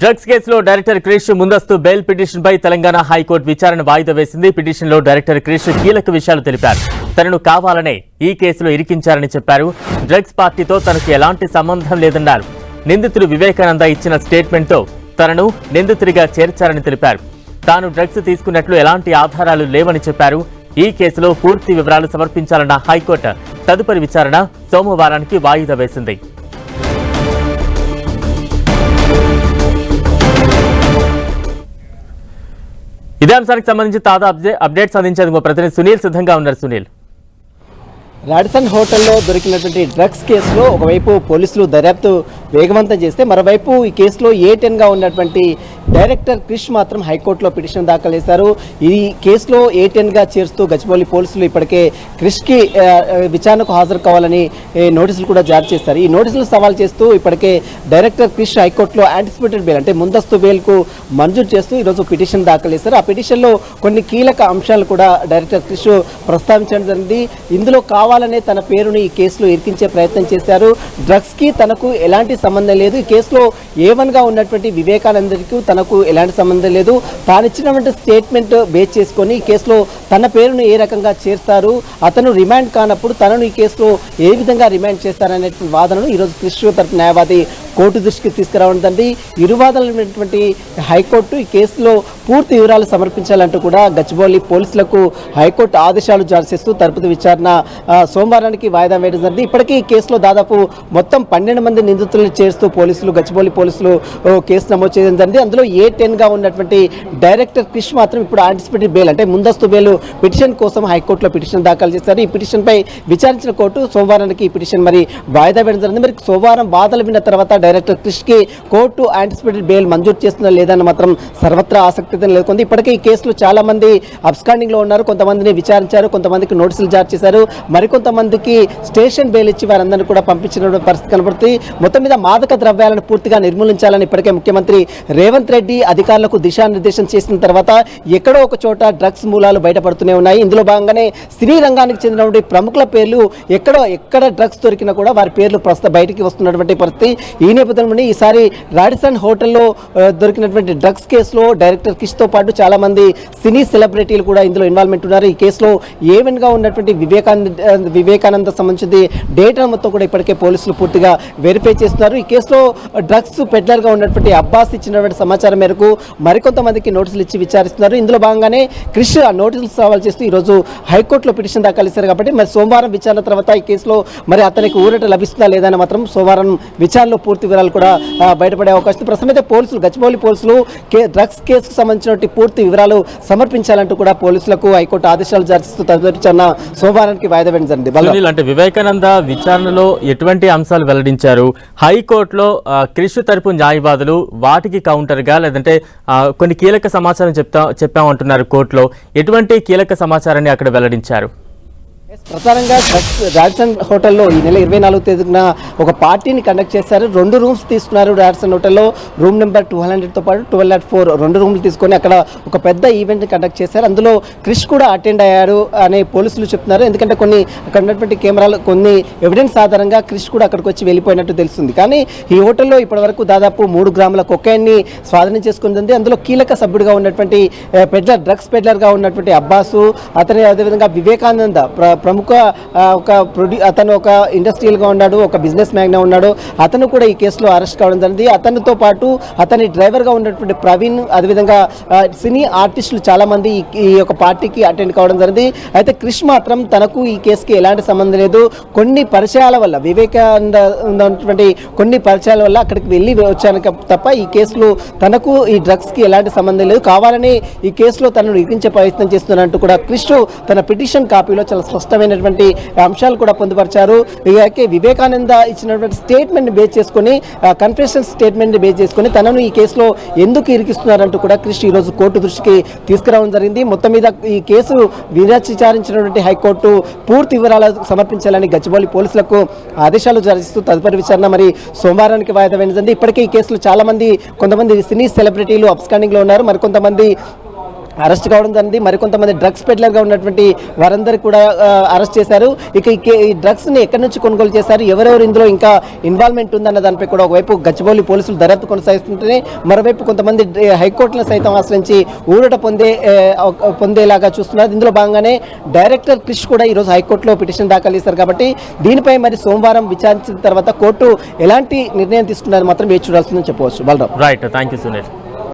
Drugs కేసులో director Krish ముందస్తు bail పిటిషన్పై తెలంగాణ హైకోర్టు విచారణ వాయిదా వేసింది. పిటిషన్లో డైరెక్టర్ క్రిష్ కీలక విషయాలు తెలిపారు. తనను కావాలనే ఈ కేసులో ఇరికించారని చెప్పారు. డ్రగ్స్ పార్టీతో తనకు ఎలాంటి సంబంధం లేదన్నారు. నిందితుడు వివేకానంద ఇచ్చిన స్టేట్మెంట్తో తనను నిందితుడిగా చేర్చారని తెలిపారు. తాను డ్రగ్స్ తీసుకున్నట్లు ఎలాంటి ఆధారాలు లేవని చెప్పారు. ఈ కేసులో పూర్తి వివరాలు సమర్పించాలన్న హైకోర్టు తదుపరి విచారణ సోమవారానికి వాయిదా వేసింది. ఇదే అంశానికి సంబంధించి తాజా అప్డేట్స్ అందించేందుకు ప్రతినిధి సునీల్ సిద్ధంగా ఉన్నారు. సునీల్, రాడిసన్ హోటల్లో దొరికినటువంటి డ్రగ్స్ కేసులో ఒకవైపు పోలీసులు దర్యాప్తు వేగవంతం చేస్తే మరోవైపు ఈ కేసులో A10గా ఉన్నటువంటి డైరెక్టర్ క్రిష్ మాత్రం హైకోర్టులో పిటిషన్ దాఖలు చేశారు. ఈ కేసులో A10గా చేరుస్తూ గచ్చిబౌలి పోలీసులు ఇప్పటికే క్రిష్కి విచారణకు హాజరు కావాలని నోటీసులు కూడా జారీ చేశారు. ఈ నోటీసులు సవాల్ చేస్తూ ఇప్పటికే డైరెక్టర్ క్రిష్ హైకోర్టులో యాంటిసిపేటెడ్ బెయిల్ అంటే ముందస్తు బెయిల్కు మంజూరు చేస్తూ ఈరోజు పిటిషన్ దాఖలు చేశారు. ఆ పిటిషన్లో కొన్ని కీలక అంశాలు కూడా డైరెక్టర్ క్రిష్ ప్రస్తావించడం జరిగింది. ఇందులో కావాలనే తన పేరుని ఈ కేసులో ఇరికించే ప్రయత్నం చేశారు. డ్రగ్స్కి తనకు ఎలాంటి సంబంధం లేదు. ఈ కేసులో A1గా ఉన్నటువంటి వివేకానందకి తనకు ఎలాంటి సంబంధం లేదు. తాను ఇచ్చినటువంటి స్టేట్మెంట్ బేస్ చేసుకొని ఈ కేసులో తన పేరును ఏ రకంగా చేస్తారు, అతను రిమాండ్ కానప్పుడు తనను ఈ కేసులో ఏ విధంగా రిమాండ్ చేస్తారనే వాదనను ఈరోజు క్రిష్ తరపు న్యాయవాది కోర్టు దృష్టికి తీసుకురావడండి. ఇరు వాదనటువంటి హైకోర్టు ఈ కేసులో పూర్తి వివరాలు సమర్పించాలంటూ కూడా గచ్చిబౌలి పోలీసులకు హైకోర్టు ఆదేశాలు జారీ చేస్తూ తదుపరి విచారణ సోమవారానికి వాయిదా వేయడం జరిగింది. ఇప్పటికీ ఈ కేసులో దాదాపు మొత్తం 12 మంది నిందితులను చేరుస్తూ గచ్చిబౌలి పోలీసులు కేసు నమోదు చేయడం జరిగింది. అందులో A10గా ఉన్నటువంటి డైరెక్టర్ క్రిష్ మాత్రం ఇప్పుడు యాంటిసిపేటెడ్ బెయిల్ అంటే ముందస్తు బెయిల్ పిటిషన్ కోసం హైకోర్టులో పిటిషన్ దాఖలు చేశారు. ఈ పిటిషన్పై విచారించిన కోర్టు సోమవారానికి ఈ పిటిషన్ మరి వాయిదా వేయడం జరిగింది. మరి సోమవారం వాదనలు విన్న తర్వాత డైరెక్టర్ క్రిష్కి కోర్టు యాంటిసిపేటెడ్ బెయిల్ మంజూరు చేస్తుందా లేదని మాత్రం సర్వత్రా ఆసక్తి నెలకొంది. ఇప్పటికే ఈ కేసులో చాలా మంది అబ్స్కాండింగ్ లో ఉన్నారు. కొంతమందిని విచారించారు, కొంతమందికి నోటీసులు జారీ చేశారు, మరికొంతమందికి స్టేషన్ బెయిల్ ఇచ్చి వారందరినీ కూడా పంపించిన పరిస్థితి కనబడుతుంది. మొత్తం మీద మాదక ద్రవ్యాలను పూర్తిగా నిర్మూలించాలని ఇప్పటికే ముఖ్యమంత్రి రేవంత్ రెడ్డి అధికారులకు దిశానిర్దేశం చేసిన తర్వాత ఎక్కడో ఒక చోట డ్రగ్స్ మూలాలు బయటపడుతూనే ఉన్నాయి. ఇందులో భాగంగానే సినీ రంగానికి చెందినటువంటి ప్రముఖుల పేర్లు ఎక్కడ డ్రగ్స్ దొరికినా కూడా వారి పేర్లు ప్రస్తుతం బయటికి వస్తున్నటువంటి పరిస్థితి. ఈ నేపథ్యంలోనే ఈసారి రాడిసన్ హోటల్లో దొరికినటువంటి డ్రగ్స్ కేసులో డైరెక్టర్ క్రిష్తో పాటు చాలా మంది సినీ సెలబ్రిటీలు కూడా ఇందులో ఇన్వాల్వ్మెంట్ ఉన్నారు. ఈ కేసులో A1గా ఉన్నటువంటి వివేకానంద సంబంధించి డేటా మొత్తం కూడా ఇప్పటికే పోలీసులు పూర్తిగా వెరిఫై చేస్తున్నారు. ఈ కేసులో డ్రగ్స్ పెడ్లర్గా ఉన్నటువంటి అబ్బాస్ ఇచ్చినటువంటి సమాచారం మేరకు మరికొంతమందికి నోటీసులు ఇచ్చి విచారిస్తున్నారు. ఇందులో భాగంగానే క్రిష్ ఆ నోటీసులు సవాల్ చేస్తూ ఈరోజు హైకోర్టులో పిటిషన్ దాఖలు చేశారు. కాబట్టి మరి సోమవారం విచారణ తర్వాత ఈ కేసులో మరి అతనికి ఊరట లభిస్తుందా లేదని మాత్రం సోమవారం విచారణలో పూర్తి వివరాలు కూడా బయటపడే అవకాశం. ప్రస్తుతం అయితే గచ్చిబౌలి పోలీసులు డ్రగ్స్ కేసుకు సంబంధించిన పూర్తి వివరాలు సమర్పించాలంటూ కూడా పోలీసులకు హైకోర్టు ఆదేశాలు జారీ చేస్తూ తదుపరి విచారణ సోమవారానికి వాయిదా వేయడం జరిగింది. అంటే వివేకానంద విచారణలో ఎటువంటి అంశాలు వెల్లడించారు? హైకోర్టులో క్రిష్ తరపు న్యాయవాదులు వాటికి కౌంటర్ గా లేదంటే కొన్ని కీలక సమాచారం చెప్పామంటున్నారు. కోర్టులో ఎటువంటి కీలక సమాచారాన్ని అక్కడ వెల్లడించారు? ప్రధానంగా రాడిసన్ హోటల్లో ఈ నెల 24వ తేదీన ఒక పార్టీని కండక్ట్ చేశారు. 2 రూమ్స్ తీసుకున్నారు. రాడిసన్ హోటల్లో రూమ్ నెంబర్ 200తో పాటు 1204 2 రూమ్లు తీసుకొని అక్కడ ఒక పెద్ద ఈవెంట్ కండక్ట్ చేశారు. అందులో క్రిష్ కూడా అటెండ్ అయ్యారు అని పోలీసులు చెప్తున్నారు. ఎందుకంటే అక్కడ ఉన్నటువంటి కెమెరాలు కొన్ని ఎవిడెన్స్ ఆధారంగా క్రిష్ కూడా అక్కడికి వచ్చి వెళ్ళిపోయినట్టు తెలుస్తుంది. కానీ ఈ హోటల్లో ఇప్పటివరకు దాదాపు 3 గ్రాముల కొకైన్ని స్వాధీనం చేసుకుంది. అందులో కీలక సభ్యుడిగా ఉన్నటువంటి డ్రగ్స్ పెడ్లర్గా ఉన్నటువంటి అబ్బాసు, అదేవిధంగా వివేకానంద ప్రముఖ అతను ఒక ఇండస్ట్రియల్గా ఉన్నాడు, ఒక బిజినెస్ మ్యాగ్గా ఉన్నాడు. అతను కూడా ఈ కేసులో అరెస్ట్ కావడం జరిగింది. అతనితో పాటు అతని డ్రైవర్గా ఉన్నటువంటి ప్రవీణ్, అదేవిధంగా సినీ ఆర్టిస్టులు చాలా మంది ఈ యొక్క పార్టీకి అటెండ్ కావడం జరిగింది. అయితే క్రిష్ మాత్రం తనకు ఈ కేసుకి ఎలాంటి సంబంధం లేదు. కొన్ని పరిచయాల వల్ల వివేకానంద ఉన్నటువంటి కొన్ని పరిచయాల వల్ల అక్కడికి వెళ్ళి వచ్చాను తప్ప ఈ కేసులో తనకు ఈ డ్రగ్స్కి ఎలాంటి సంబంధం లేదు. కావాలని ఈ కేసులో తనను ఇరికించే ప్రయత్నం చేస్తున్నట్టు కూడా క్రిష్ తన పిటిషన్ కాపీలో చాలా స్పష్టమైనటువంటి అంశాలు కూడా పొందుపరిచారు. ఇక వివేకానంద ఇచ్చినటువంటి స్టేట్మెంట్ బేస్ చేసుకుని కన్ఫెషన్ స్టేట్మెంట్ బేస్ చేసుకుని తనను ఈ కేసులో ఎందుకు ఇరికిస్తున్నారంటూ కూడా క్రిష్ ఈరోజు కోర్టు దృష్టికి తీసుకురావడం జరిగింది. మొత్తం మీద ఈ కేసు విచారించినటువంటి హైకోర్టు పూర్తి వివరాలు సమర్పించాలని గచ్చిబౌలి పోలీసులకు ఆదేశాలు జారీ చేస్తూ తదుపరి విచారణ మరి సోమవారానికి వాయిదా వేయడం. ఇప్పటికే ఈ కేసులో కొంతమంది సినీ సెలబ్రిటీలు అబ్స్కాండింగ్ లో ఉన్నారు. మరికొంతమంది అరెస్ట్ కావడం జరిగింది. మరికొంతమంది డ్రగ్స్ పెడ్లర్గా ఉన్నటువంటి వారందరూ కూడా అరెస్ట్ చేశారు. ఇక ఈ డ్రగ్స్ని ఎక్కడి నుంచి కొనుగోలు చేశారు, ఎవరెవరు ఇందులో ఇంకా ఇన్వాల్వ్మెంట్ ఉందన్న దానిపై కూడా ఒకవైపు గచ్చిబౌలి పోలీసులు దర్యాప్తు కొనసాగిస్తుంటేనే మరోవైపు కొంతమంది హైకోర్టులను సైతం ఆశ్రయించి ఊరట పొందేలాగా చూస్తున్నారు. ఇందులో భాగంగానే డైరెక్టర్ క్రిష్ కూడా ఈరోజు హైకోర్టులో పిటిషన్ దాఖలు చేశారు. కాబట్టి దీనిపై మరి సోమవారం విచారించిన తర్వాత కోర్టు ఎలాంటి నిర్ణయం తీసుకున్నది మాత్రం వేచి చూడాల్సిందని చెప్పవచ్చు. Balram. Right, thank you Sunil.